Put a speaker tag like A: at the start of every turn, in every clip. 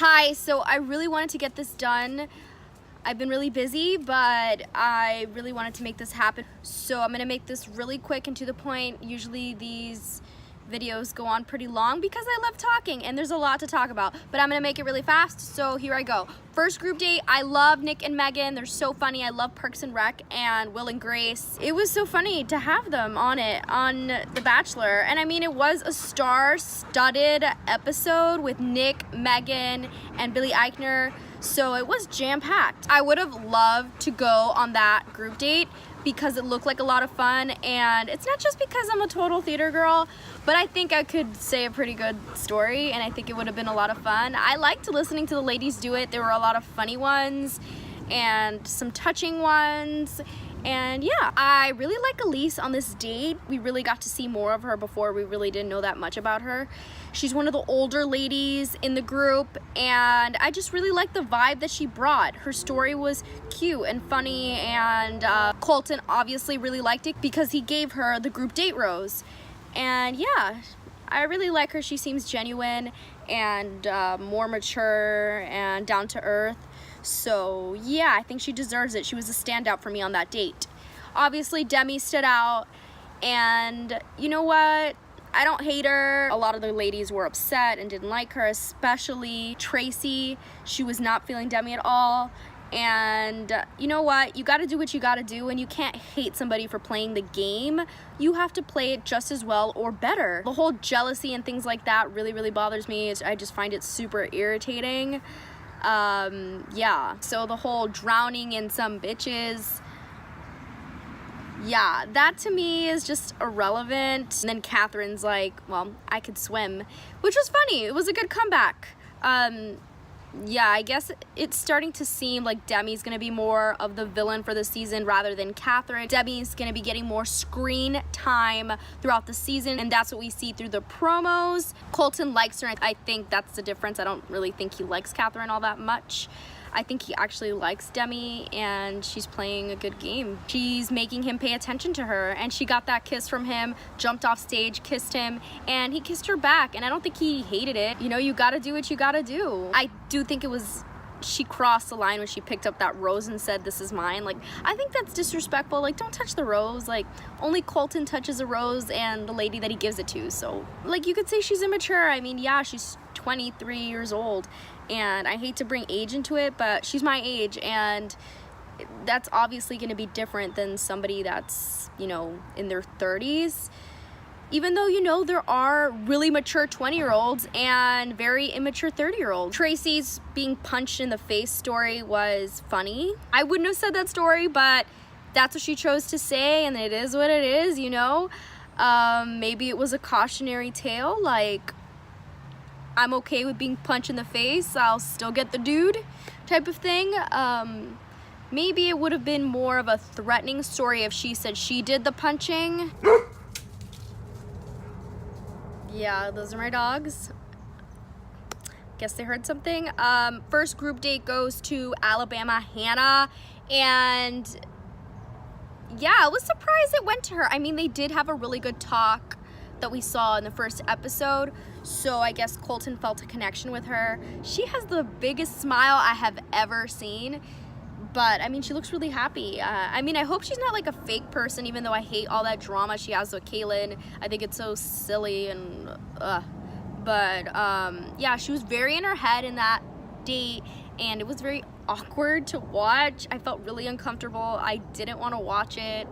A: Hi, so I really wanted to get this done. I've been really busy, but I really wanted to make this happen. So I'm gonna make this really quick and to the point. Usually these videos go on pretty long because I love talking and there's a lot to talk about, but I'm gonna make it really fast, so here I go. First group date, I love Nick and Megan. They're so funny. I love Parks and Rec and Will and Grace. It was so funny to have them on The Bachelor. And I mean, it was a star-studded episode with Nick, Megan, and Billy Eichner. So it was jam-packed. I would have loved to go on that group date because it looked like a lot of fun, and it's not just because I'm a total theater girl, but I think I could say a pretty good story, and I think it would have been a lot of fun. I liked listening to the ladies do it. There were a lot of funny ones and some touching ones. And yeah, I really like Elise on this date. We really got to see more of her before. We really didn't know that much about her. She's one of the older ladies in the group, and I just really liked the vibe that she brought. Her story was cute and funny, and Colton obviously really liked it because he gave her the group date rose. And yeah, I really like her. She seems genuine and more mature and down to earth. So yeah, I think she deserves it. She was a standout for me on that date. Obviously, Demi stood out, and you know what? I don't hate her. A lot of the ladies were upset and didn't like her, especially Tracy. She was not feeling Demi at all. And you know what? You gotta do what you gotta do, and you can't hate somebody for playing the game. You have to play it just as well or better. The whole jealousy and things like that really bothers me. I just find it super irritating. Yeah, so the whole drowning in some bitches, yeah, that to me is just irrelevant. And then Catherine's like, well, I could swim, which was funny. It was a good comeback. Yeah, I guess it's starting to seem like Demi's gonna be more of the villain for the season rather than Catherine. Demi's gonna be getting more screen time throughout the season, and that's what we see through the promos. Colton likes her, and I think that's the difference. I don't really think he likes Catherine all that much. I think he actually likes Demi, and she's playing a good game. She's making him pay attention to her, and she got that kiss from him, jumped off stage, kissed him, and he kissed her back, and I don't think he hated it. You know, you gotta do what you gotta do. I do think she crossed the line when she picked up that rose and said, "This is mine." Like, I think that's disrespectful. Like, don't touch the rose. Like, only Colton touches a rose and the lady that he gives it to. So, like, you could say she's immature. I mean, yeah, she's 23 years old, and I hate to bring age into it, but she's my age, and that's obviously going to be different than somebody that's, you know, in their 30s. Even though, you know, there are really mature 20-year-olds and very immature 30-year-olds. Tracy's being punched in the face story was funny. I wouldn't have said that story, but that's what she chose to say, and it is what it is, you know? Maybe it was a cautionary tale, like, I'm okay with being punched in the face, I'll still get the dude type of thing. Maybe it would have been more of a threatening story if she said she did the punching. Yeah, those are my dogs. Guess they heard something. First group date goes to Alabama Hannah, and yeah, I was surprised it went to her. I mean, they did have a really good talk that we saw in the first episode, so I guess Colton felt a connection with her. She has the biggest smile I have ever seen, but I mean, she looks really happy. I mean, I hope she's not like a fake person, even though I hate all that drama she has with Caylin. I think it's so silly and but yeah, she was very in her head in that date, and it was very awkward to watch. I felt really uncomfortable. I didn't want to watch it.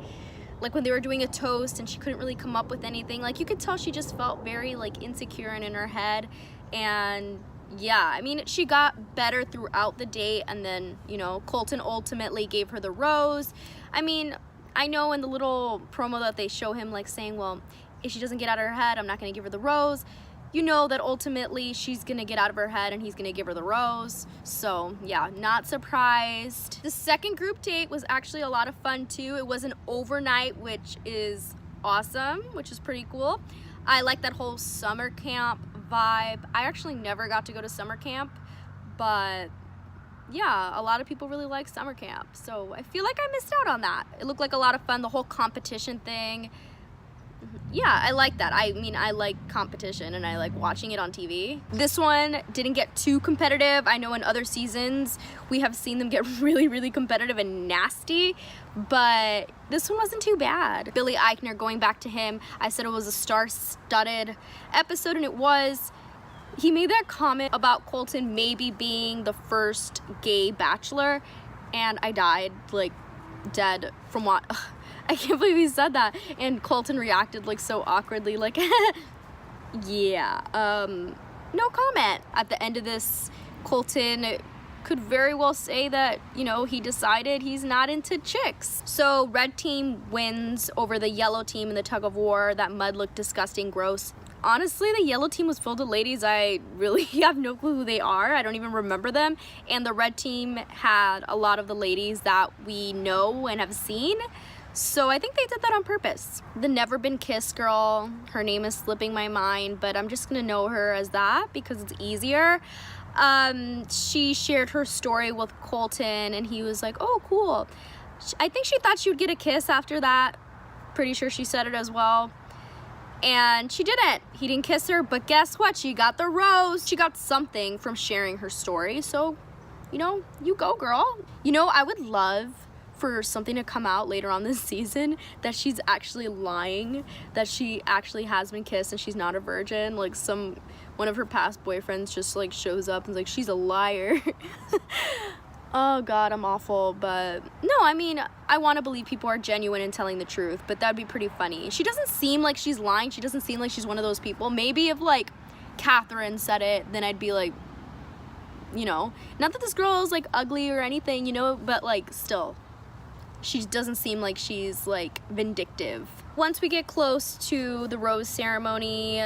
A: Like when they were doing a toast and she couldn't really come up with anything, like you could tell she just felt very like insecure and in her head. And yeah, I mean, she got better throughout the date, and then, you know, Colton ultimately gave her the rose. I mean, I know in the little promo that they show him like saying, well, if she doesn't get out of her head, I'm not gonna give her the rose. You know that ultimately she's gonna get out of her head and he's gonna give her the rose. So yeah, not surprised. The second group date was actually a lot of fun too. It was an overnight, which is awesome, which is pretty cool. I like that whole summer camp vibe. I actually never got to go to summer camp, but yeah, a lot of people really like summer camp. So I feel like I missed out on that. It looked like a lot of fun, the whole competition thing. Yeah, I like that. I mean, I like competition and I like watching it on TV. This one didn't get too competitive. I know in other seasons we have seen them get really, really competitive and nasty, but this one wasn't too bad. Billy Eichner, going back to him, I said it was a star-studded episode, and it was. He made that comment about Colton maybe being the first gay bachelor, and I died, like, dead from what. I can't believe he said that. And Colton reacted like so awkwardly, like, yeah, no comment. At the end of this, Colton could very well say that, you know, he decided he's not into chicks. So red team wins over the yellow team in the tug of war. That mud looked disgusting, gross. Honestly, the yellow team was filled with ladies. I really have no clue who they are. I don't even remember them. And the red team had a lot of the ladies that we know and have seen. So I think they did that on purpose. The Never Been Kissed girl, her name is slipping my mind, but I'm just gonna know her as that because it's easier. She shared her story with Colton and he was like, oh, cool. I think she thought she would get a kiss after that. Pretty sure she said it as well. And she didn't. He didn't kiss her, but guess what? She got the rose. She got something from sharing her story. So, you know, you go, girl. You know, I would love for something to come out later on this season that she's actually lying, that she actually has been kissed and she's not a virgin. Like one of her past boyfriends just like shows up and is like, she's a liar. Oh God, I'm awful. But no, I mean, I want to believe people are genuine and telling the truth, but that'd be pretty funny. She doesn't seem like she's lying. She doesn't seem like she's one of those people. Maybe if like Catherine said it, then I'd be like, you know, not that this girl is like ugly or anything, you know, but like still, she doesn't seem like she's like vindictive. Once we get close to the rose ceremony,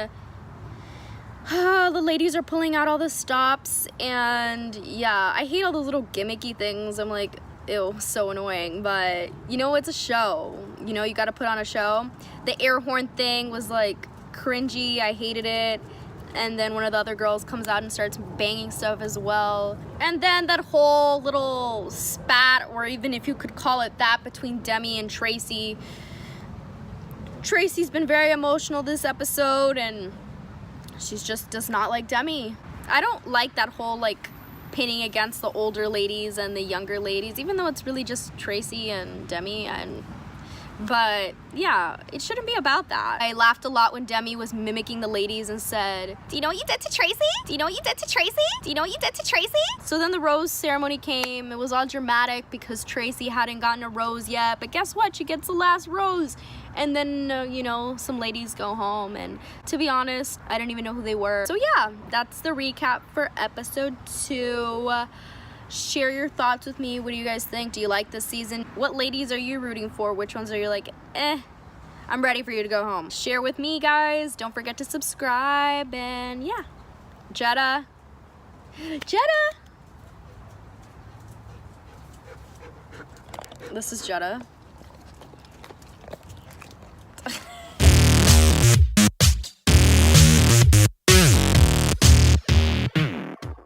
A: the ladies are pulling out all the stops, and yeah, I hate all those little gimmicky things. I'm like, ew, so annoying, but you know, it's a show. You know, you gotta put on a show. The air horn thing was like cringy, I hated it. And then one of the other girls comes out and starts banging stuff as well. And then that whole little spat, or even if you could call it that, between Demi and Tracy. Tracy's been very emotional this episode, and she just does not like Demi. I don't like that whole like pitting against the older ladies and the younger ladies, even though it's really just Tracy and Demi. But yeah, it shouldn't be about that. I laughed a lot when Demi was mimicking the ladies and said, do you know what you did to Tracy? Do you know what you did to Tracy? Do you know what you did to Tracy? So then the rose ceremony came. It was all dramatic because Tracy hadn't gotten a rose yet, but guess what? She gets the last rose. And then, you know, some ladies go home, and to be honest, I didn't even know who they were. So yeah, that's the recap for episode 2. Share your thoughts with me. What do you guys think? Do you like this season? What ladies are you rooting for? Which ones are you like, I'm ready for you to go home? Share with me, guys. Don't forget to subscribe. And yeah, Jetta. This is Jetta.